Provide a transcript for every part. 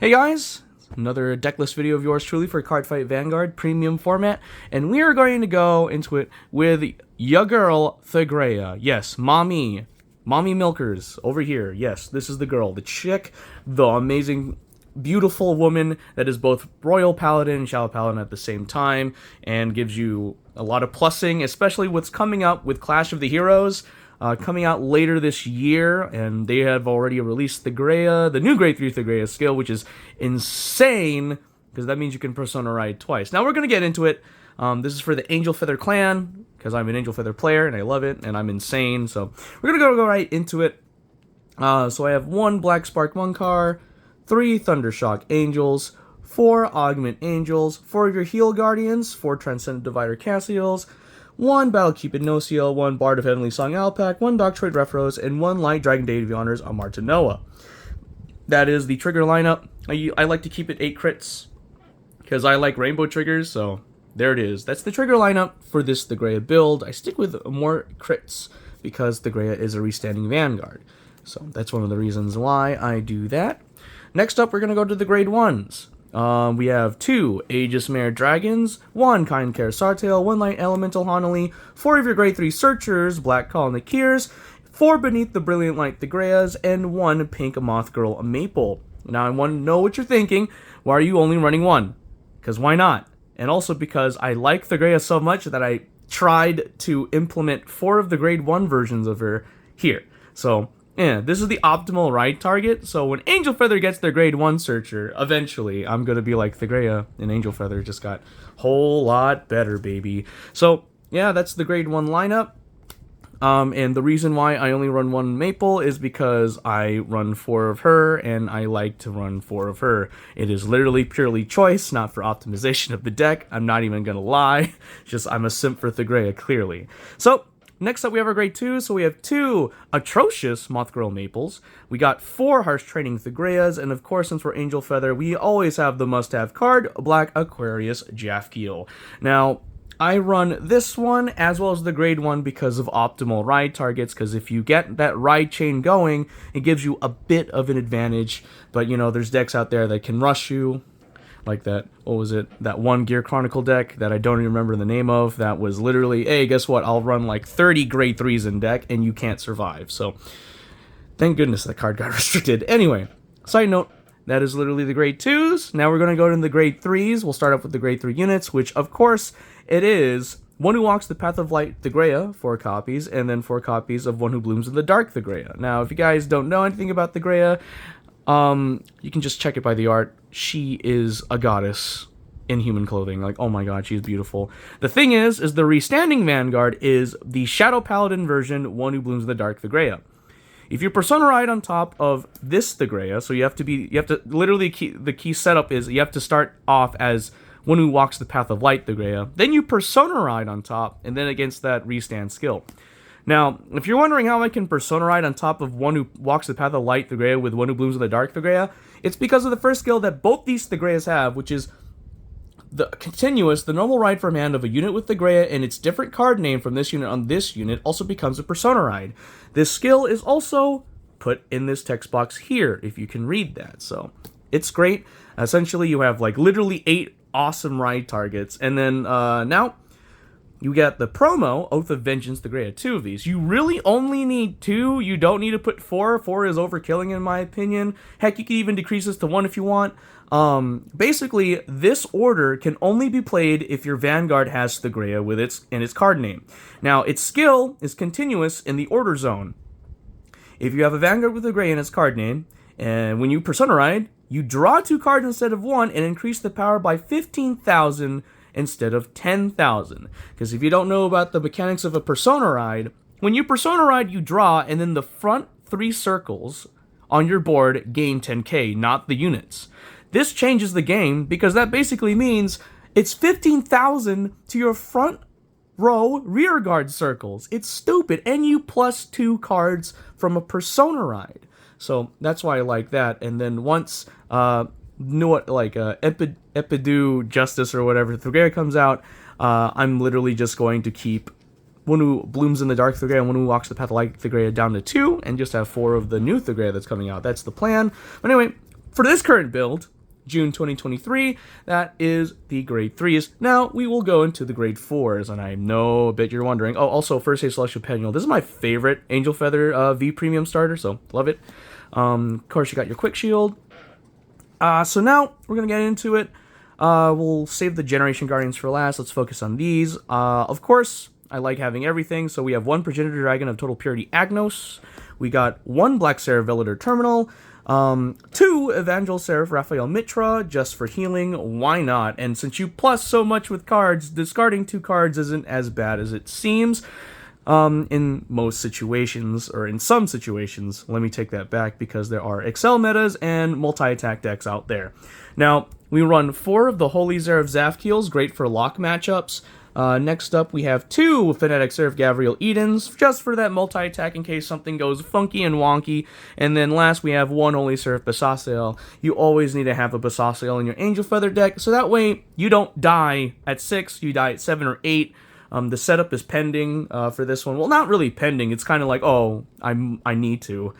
Hey guys, another decklist video of yours truly for Cardfight Vanguard premium format, and we are going to go into it with ya girl Thegrea. Yes, mommy milkers over here. Yes, this is the girl, the chick, the amazing, beautiful woman that is both Royal Paladin and Shadow Paladin at the same time, and gives you a lot of plussing, especially what's coming up with Clash of the Heroes. Coming out later this year, and they have already released Thegrea, the new Grade 3 Thegrea skill, which is insane, because that means you can Persona Ride twice. Now we're going to get into it. This is for the Angel Feather clan, because I'm an Angel Feather player, and I love it, and I'm insane, so we're going to go right into it. So I have 1 Black Spark Munkar, 3 Thundershock Angels, 4 Augment Angels, 4 of your Heal Guardians, 4 Transcendent Divider Cassiels, 1 Battlekeep Ignocio, 1 Bard of Heavenly Song Alpac, 1 Doctroid Refros, and 1 Light Dragon Deity of Honors Amartanoa. That is the trigger lineup. I like to keep it 8 crits, because I like rainbow triggers, so there it is. That's the trigger lineup for this Thegrea build. I stick with more crits, because Thegrea is a restanding Vanguard. So that's one of the reasons why I do that. Next up, we're going to go to the Grade 1s. We have 2 Aegis Mare Dragons, 1 Kind Care Sartail, 1 Light Elemental Honoli, 4 of your Grade 3 Searchers, Black Call Nakirs, 4 Beneath the Brilliant Light Thegreas, and 1 Pink Moth Girl Maple. Now I want to know what you're thinking. Why are you only running 1? Because why not? And also because I like Thegrea so much that I tried to implement 4 of the Grade 1 versions of her here. So yeah, this is the optimal ride target, so when Angel Feather gets their Grade 1 Searcher, eventually, I'm gonna be like Thegrea, and Angel Feather just got a whole lot better, baby. So, yeah, that's the Grade 1 lineup, and the reason why I only run 1 Maple is because I run 4 of her, and I like to run 4 of her. It is literally purely choice, not for optimization of the deck. I'm not even gonna lie, just I'm a simp for Thegrea, clearly. So, next up, we have our Grade 2, so we have 2 atrocious Moth Girl Maples. We got 4 Harsh Training Thegreas, and of course, since we're Angel Feather, we always have the must-have card, Black Aquarius Jafkiel. Now, I run this one as well as the Grade 1 because of optimal ride targets, because if you get that ride chain going, it gives you a bit of an advantage, but you know, there's decks out there that can rush you. Like that, what was it? That one Gear Chronicle deck that I don't even remember the name of. That was literally, hey, guess what? I'll run like 30 Grade 3s in deck and you can't survive. So, thank goodness that card got restricted. Anyway, side note, that is literally the Grade 2s. Now we're going to go into the Grade 3s. We'll start off with the Grade 3 units, which of course it is One Who Walks the Path of Light Thegrea, 4 copies, and then 4 copies of One Who Blooms in the Dark Thegrea. Now, if you guys don't know anything about Thegrea, you can just check it by the art. She is a goddess in human clothing. Like, oh my god, she's beautiful. The thing is the restanding Vanguard is the Shadow Paladin version, One Who Blooms in the Dark Thegrea. If you Persona Ride on top of this Thegrea, so you have to literally, the key setup is you have to start off as One Who Walks the Path of Light Thegrea, then you Persona Ride on top, and then against that restand skill. Now, if you're wondering how I can Persona Ride on top of One Who Walks the Path of Light Thegrea with One Who Blooms in the Dark Thegrea, it's because of the first skill that both these Thegreas have, which is the continuous, the normal ride from hand of a unit with Thegrea and its different card name from this unit on this unit also becomes a Persona Ride. This skill is also put in this text box here, if you can read that. So, it's great. Essentially, you have like literally 8 awesome ride targets, and then now you got the promo, Oath of Vengeance Thegrea, 2 of these. You really only need 2. You don't need to put 4. 4 is overkilling in my opinion. Heck, you can even decrease this to 1 if you want. Basically, this order can only be played if your Vanguard has Thegrea with its card name. Now, its skill is continuous in the order zone. If you have a Vanguard with Thegrea in its card name, and when you Persona Ride, you draw 2 cards instead of 1 and increase the power by 15,000 instead of 10,000. Because if you don't know about the mechanics of a Persona Ride, when you Persona Ride, you draw, and then the front 3 circles on your board gain 10k, not the units. This changes the game, because that basically means it's 15,000 to your front row rear guard circles. It's stupid, and you plus 2 cards from a Persona Ride. So that's why I like that. And then once Epidu Justice or whatever Thegrea comes out, I'm literally just going to keep One Who Blooms in the Dark Thegrea and One Who Walks the Path of Light Thegrea down to 2, and just have 4 of the new Thegrea that's coming out. That's the plan. But anyway, for this current build, June 2023, that is the grade 3s. Now, we will go into the grade 4s, and I know a bit you're wondering. Oh, also, First Aid Celestial Pennual. This is my favorite Angel Feather V Premium starter, so love it. Of course, you got your Quick Shield. So now, we're going to get into it. We'll save the Generation Guardians for last. Let's focus on these. Of course, I like having everything. So we have one Progenitor Dragon of Total Purity Agnos. We got one Black Seraph Velador Terminal. Two Evangel Seraph Raphael Mitra, just for healing. Why not? And since you plus so much with cards, discarding 2 cards isn't as bad as it seems. In most situations, or in some situations, let me take that back, because there are Excel metas and multi-attack decks out there. Now, we run 4 of the Holy Seraph Zafkiels, great for lock matchups. Next up, we have 2 Fanatic Seraph Gavriel Edens, just for that multi-attack in case something goes funky and wonky. And then last, we have 1 Holy Seraph Basasael. You always need to have a Basasael in your Angel Feather deck, so that way you don't die at 6, you die at 7 or 8. The setup is pending for this one. Well, not really pending. It's kind of like, oh, I need to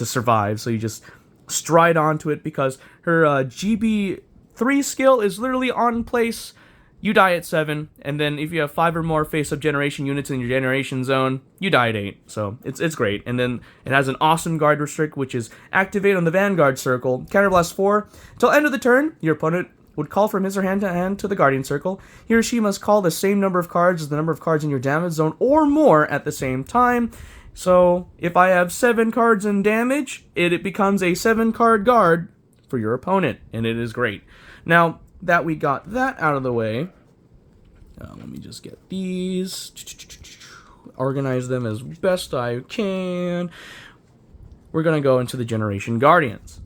survive. So you just stride onto it, because her GB3 skill is literally on place. You die at 7, and then if you have 5 or more face-up generation units in your generation zone, you die at 8. So it's great. And then it has an awesome guard restrict, which is activate on the Vanguard circle. Counterblast 4. Till end of the turn, your opponent would call from his or her hand to the Guardian Circle. He or she must call the same number of cards as the number of cards in your damage zone, or more at the same time. So if I have 7 cards in damage, it becomes a 7-card guard for your opponent, and it is great. Now that we got that out of the way, let me just get these, organize them as best I can. We're going to go into the Generation Guardians.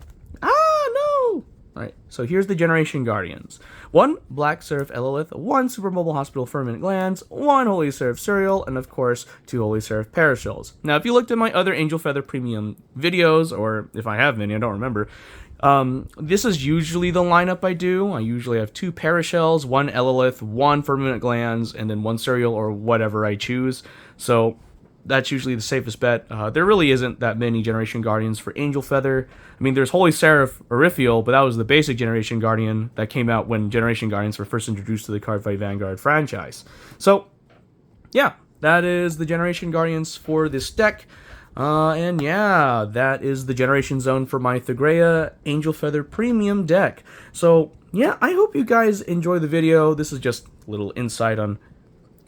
Alright, so here's the Generation Guardians. 1 Black Seraph Elolith, 1 Super Mobile Hospital Ferment Glands, 1 Holy Seraph Cereal, and of course, 2 Holy Seraph Parashells. Now, if you looked at my other Angel Feather Premium videos, or if I have any, I don't remember, this is usually the lineup I do. I usually have 2 Parashells, 1 Elolith, 1 Ferment Glands, and then 1 Cereal, or whatever I choose. So that's usually the safest bet. There really isn't that many Generation Guardians for Angel Feather. I mean, there's Holy Seraph Aurifiel, but that was the basic Generation Guardian that came out when Generation Guardians were first introduced to the Cardfight Vanguard franchise. So, yeah, that is the Generation Guardians for this deck. And yeah, that is the Generation Zone for my Thegrea Angel Feather Premium deck. So, yeah, I hope you guys enjoy the video. This is just a little insight on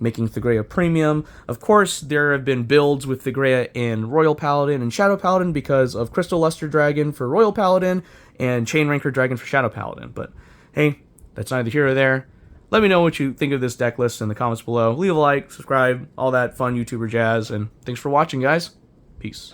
making Thegrea Premium. Of course, there have been builds with Thegrea in Royal Paladin and Shadow Paladin because of Crystal Luster Dragon for Royal Paladin and Chain Ranker Dragon for Shadow Paladin. But hey, that's neither here or there. Let me know what you think of this deck list in the comments below. Leave a like, subscribe, all that fun YouTuber jazz, and thanks for watching, guys. Peace.